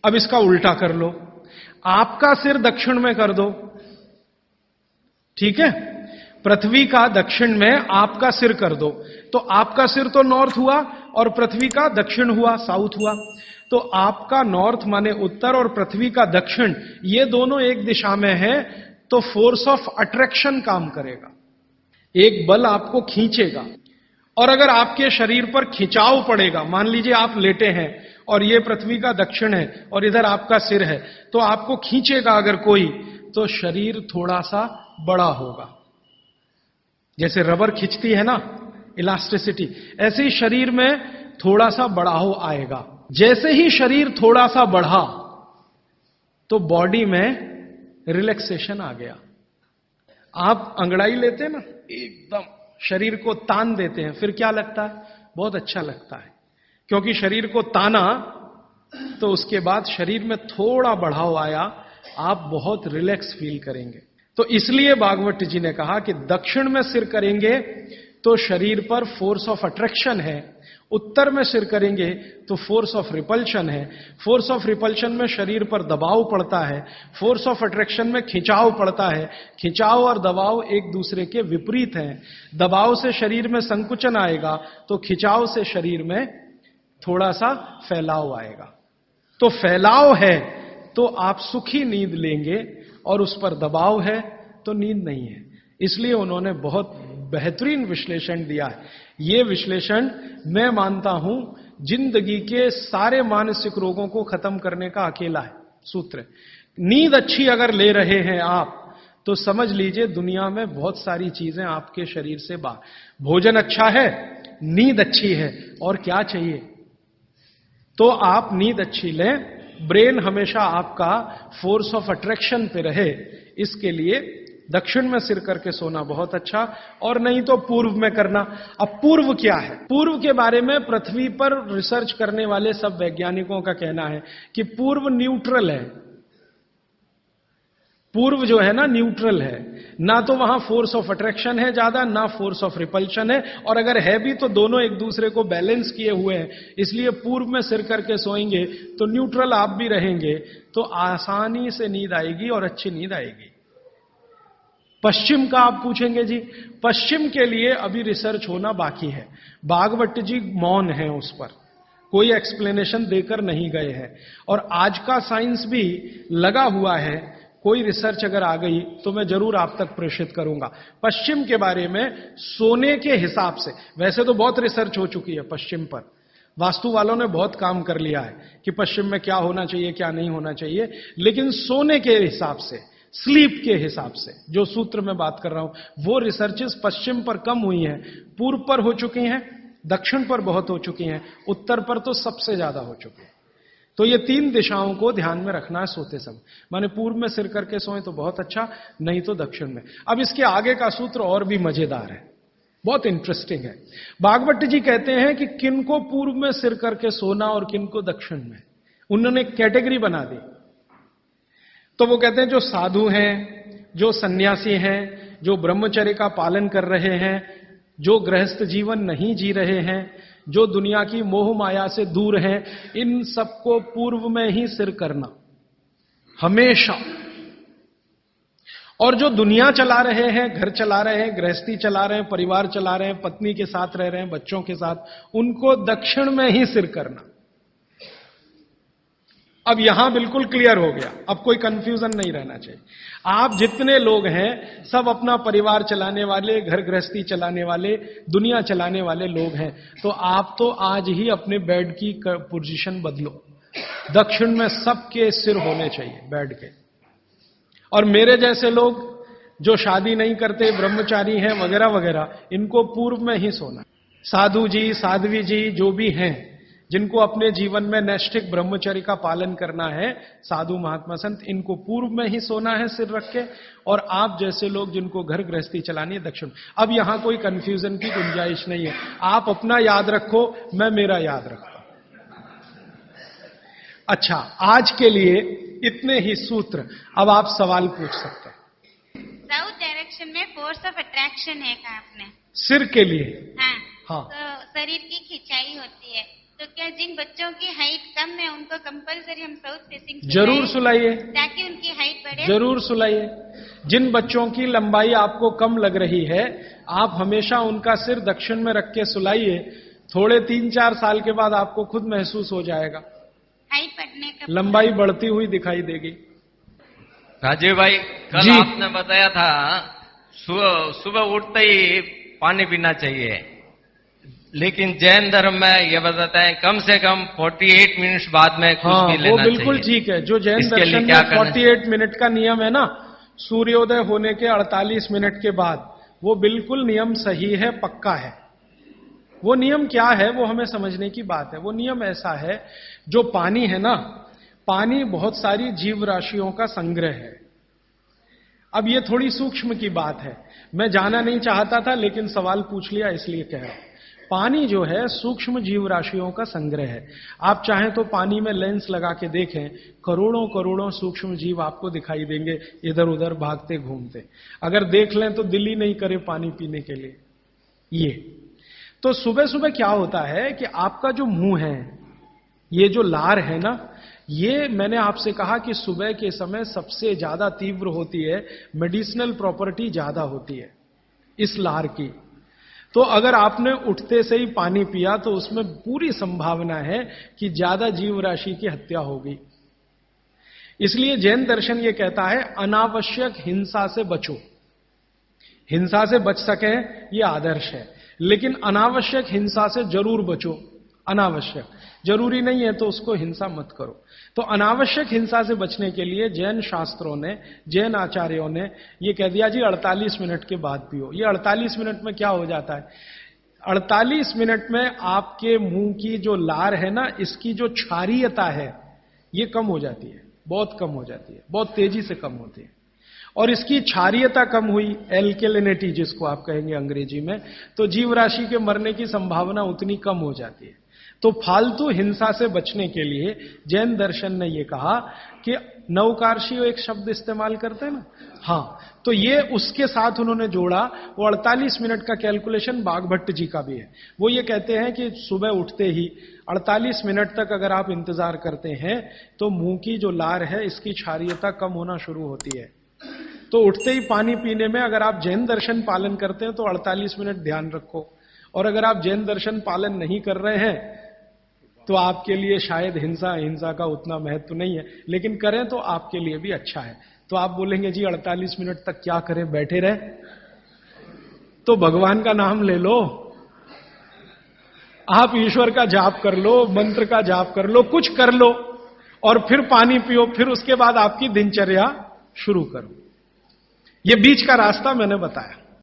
अब इसका उल्टा कर लो, आपका सिर दक्षिण में कर दो, ठीक है? पृथ्वी का दक्षिण में आपका सिर कर दो, तो आपका सिर तो नॉर्थ हुआ और पृथ्वी का दक्षिण हुआ, साउथ हुआ। तो आपका नॉर्थ माने उत्तर और पृथ्वी का दक्षिण, ये दोनों एक दिशा में है, तो फोर्स ऑफ अट्रैक्शन काम करेगा, एक बल आपको खींचेगा। और अगर आपके शरीर पर खिंचाव पड़ेगा, मान लीजिए आप लेटे हैं और ये पृथ्वी का दक्षिण है और इधर आपका सिर है, तो आपको खींचेगा अगर कोई, तो शरीर थोड़ा सा बड़ा होगा। जैसे रबर खींचती है ना, इलास्टिसिटी, ऐसे ही शरीर में थोड़ा सा बढ़ाव आएगा। जैसे ही शरीर थोड़ा सा बढ़ा तो बॉडी में रिलैक्सेशन आ गया। आप अंगड़ाई लेते हैं ना, एकदम शरीर को तान देते हैं, फिर क्या लगता है? बहुत अच्छा लगता है, क्योंकि शरीर को ताना तो उसके बाद शरीर में थोड़ा बढ़ाव आया, आप बहुत रिलैक्स फील करेंगे। तो इसलिए भागवत जी ने कहा कि दक्षिण में सिर करेंगे तो शरीर पर फोर्स ऑफ अट्रैक्शन है, उत्तर में सिर करेंगे तो फोर्स ऑफ रिपल्शन है। फोर्स ऑफ रिपल्शन में शरीर पर दबाव पड़ता है, फोर्स ऑफ अट्रैक्शन में खिंचाव पड़ता है। खिंचाव और दबाव एक दूसरे के विपरीत हैं। दबाव से शरीर में संकुचन आएगा तो खिंचाव से शरीर में थोड़ा सा फैलाव आएगा। तो फैलाव है तो आप सुखी नींद लेंगे और उस पर दबाव है तो नींद नहीं है। इसलिए उन्होंने बहुत बेहतरीन विश्लेषण दिया है। यह विश्लेषण मैं मानता हूं जिंदगी के सारे मानसिक रोगों को खत्म करने का अकेला है सूत्र। नींद अच्छी अगर ले रहे हैं आप तो समझ लीजिए दुनिया में बहुत सारी चीजें आपके शरीर से बाहर। भोजन अच्छा है, नींद अच्छी है, और क्या चाहिए? तो आप नींद अच्छी लें, ब्रेन हमेशा आपका फोर्स ऑफ अट्रैक्शन पे रहे, इसके लिए दक्षिण में सिर करके सोना बहुत अच्छा, और नहीं तो पूर्व में करना। अब पूर्व क्या है? पूर्व के बारे में पृथ्वी पर रिसर्च करने वाले सब वैज्ञानिकों का कहना है कि पूर्व न्यूट्रल है। पूर्व जो है ना, न्यूट्रल है, ना तो वहां फोर्स ऑफ अट्रैक्शन है ज्यादा, ना फोर्स ऑफ रिपल्शन है, और अगर है भी तो दोनों एक दूसरे को बैलेंस किए हुए हैं। इसलिए पूर्व में सिर करके सोएंगे तो न्यूट्रल आप भी रहेंगे, तो आसानी से नींद आएगी और अच्छी नींद आएगी। पश्चिम का आप पूछेंगे जी, पश्चिम के लिए अभी रिसर्च होना बाकी है। भागवत जी मौन है, उस पर कोई एक्सप्लेनेशन देकर नहीं गए हैं, और आज का साइंस भी लगा हुआ है। कोई रिसर्च अगर आ गई तो मैं जरूर आप तक प्रेषित करूंगा। पश्चिम के बारे में सोने के हिसाब से वैसे तो बहुत रिसर्च हो चुकी है पश्चिम पर, वास्तु वालों ने बहुत काम कर लिया है कि पश्चिम में क्या होना चाहिए क्या नहीं होना चाहिए, लेकिन सोने के हिसाब से, स्लीप के हिसाब से जो सूत्र में बात कर रहा हूं, वो रिसर्चेस पश्चिम पर कम हुई हैं, पूर्व पर हो चुकी हैं, दक्षिण पर बहुत हो चुकी हैं, उत्तर पर तो सबसे ज्यादा हो चुकी है। तो ये तीन दिशाओं को ध्यान में रखना है सोते समय। माने पूर्व में सिर करके सोएं तो बहुत अच्छा, नहीं तो दक्षिण में। अब इसके आगे का सूत्र और भी मजेदार है, बहुत इंटरेस्टिंग है। भागवत जी कहते हैं कि किनको पूर्व में सिर करके सोना और किनको दक्षिण में, उन्होंने कैटेगरी बना दी। तो वो कहते हैं जो साधु हैं, जो सन्यासी हैं, जो ब्रह्मचर्य का पालन कर रहे हैं, जो गृहस्थ जीवन नहीं जी रहे हैं, जो दुनिया की मोह माया से दूर हैं, इन सबको पूर्व में ही सिर करना हमेशा। और जो दुनिया चला रहे हैं, घर चला रहे हैं, गृहस्थी चला रहे हैं, परिवार चला रहे हैं, पत्नी के साथ रह रहे हैं, बच्चों के साथ, उनको दक्षिण में ही सिर करना। अब यहां बिल्कुल क्लियर हो गया, अब कोई कंफ्यूजन नहीं रहना चाहिए। आप जितने लोग हैं सब अपना परिवार चलाने वाले, घर गृहस्थी चलाने वाले, दुनिया चलाने वाले लोग हैं, तो आप तो आज ही अपने बेड की पोजीशन बदलो। दक्षिण में सबके सिर होने चाहिए बेड के। और मेरे जैसे लोग जो शादी नहीं करते, ब्रह्मचारी हैं वगैरह वगैरह, इनको पूर्व में ही सोना। साधु जी, साध्वी जी जो भी हैं, जिनको अपने जीवन में नैष्ठिक ब्रह्मचर्य का पालन करना है, साधु महात्मा संत, इनको पूर्व में ही सोना है सिर रख के। और आप जैसे लोग जिनको घर गृहस्थी चलानी है, दक्षिण। अब यहां कोई कंफ्यूजन की गुंजाइश नहीं है, आप अपना याद रखो, मैं मेरा याद रखता हूं। अच्छा, आज के लिए इतने ही सूत्र। अब आप सवाल पूछ सकते हैं। साउथ डायरेक्शन में फोर्स ऑफ अट्रैक्शन है, कहा आपने, सिर के लिए? हाँ, हाँ। तो शरीर की खिंचाई होती है, तो क्या जिन बच्चों की हाइट कम है उनको कंपलसरी हम साउथ फेसिंग जरूर सुलाइए, ताकि उनकी हाइट बढ़े? जरूर सुलाइए। जिन बच्चों की लंबाई आपको कम लग रही है, आप हमेशा उनका सिर दक्षिण में रख के सुलाइए। थोड़े 3-4 साल के बाद आपको खुद महसूस हो जाएगा, हाइट बढ़ने का लंबाई बढ़ती हुई दिखाई देगी। राजीव भाई, कल जी। आपने बताया था सुबह उठते ही पानी पीना चाहिए, लेकिन जैन धर्म में ये बताते हैं कम से कम 48 मिनट्स बाद में कुछ हाँ, भी लेना वो चाहिए। बिल्कुल ठीक है। जो जैन इसके लिए दर्शन क्या में करना 48 मिनट का नियम है ना, सूर्योदय होने के 48 मिनट के बाद, वो बिल्कुल नियम सही है, पक्का है। वो नियम क्या है, वो हमें समझने की बात है। वो नियम ऐसा है, जो पानी है ना, पानी बहुत सारी जीव राशियों का संग्रह है। अब ये थोड़ी सूक्ष्म की बात है, मैं जाना नहीं चाहता था, लेकिन सवाल पूछ लिया इसलिए कह रहा हूं। पानी जो है सूक्ष्म जीव राशियों का संग्रह है। आप चाहें तो पानी में लेंस लगा के देखें, करोड़ों करोड़ों सूक्ष्म जीव आपको दिखाई देंगे इधर उधर भागते घूमते। अगर देख लें तो दिल ही नहीं करे पानी पीने के लिए। ये तो सुबह सुबह क्या होता है कि आपका जो मुंह है, ये जो लार है ना, ये मैंने आपसे कहा कि सुबह के समय सबसे ज्यादा तीव्र होती है, मेडिसिनल प्रॉपर्टी ज्यादा होती है इस लार की। तो अगर आपने उठते से ही पानी पिया तो उसमें पूरी संभावना है कि ज्यादा जीव राशि की हत्या होगी। इसलिए जैन दर्शन ये कहता है अनावश्यक हिंसा से बचो। हिंसा से बच सके ये आदर्श है, लेकिन अनावश्यक हिंसा से जरूर बचो। अनावश्यक, जरूरी नहीं है तो उसको हिंसा मत करो। तो अनावश्यक हिंसा से बचने के लिए जैन शास्त्रों ने, जैन आचार्यों ने ये कह दिया जी 48 मिनट के बाद पियो। ये 48 मिनट में क्या हो जाता है, 48 मिनट में आपके मुंह की जो लार है ना, इसकी जो क्षारीयता है ये कम हो जाती है, बहुत कम हो जाती है, बहुत तेजी से कम होती है। और इसकी क्षारीयता कम हुई, एल्केलिनिटी जिसको आप कहेंगे अंग्रेजी में, तो जीव राशि के मरने की संभावना उतनी कम हो जाती है। तो फालतू हिंसा से बचने के लिए जैन दर्शन ने यह कहा कि नवकार्षियों एक शब्द इस्तेमाल करते हैं ना, हाँ, तो ये उसके साथ उन्होंने जोड़ा। वो 48 मिनट का कैलकुलेशन बागभट्ट जी का भी है। वो ये कहते हैं कि सुबह उठते ही 48 मिनट तक अगर आप इंतजार करते हैं तो मुंह की जो लार है इसकी क्षारीयता कम होना शुरू होती है। तो उठते ही पानी पीने में अगर आप जैन दर्शन पालन करते हैं तो 48 मिनट ध्यान रखो, और अगर आप जैन दर्शन पालन नहीं कर रहे हैं तो आपके लिए शायद हिंसा का उतना महत्व नहीं है, लेकिन करें तो आपके लिए भी अच्छा है। तो आप बोलेंगे जी 48 मिनट तक क्या करें, बैठे रहे? तो भगवान का नाम ले लो, आप ईश्वर का जाप कर लो, मंत्र का जाप कर लो, कुछ कर लो, और फिर पानी पियो, फिर उसके बाद आपकी दिनचर्या शुरू करो। ये बीच का रास्ता मैंने बताया।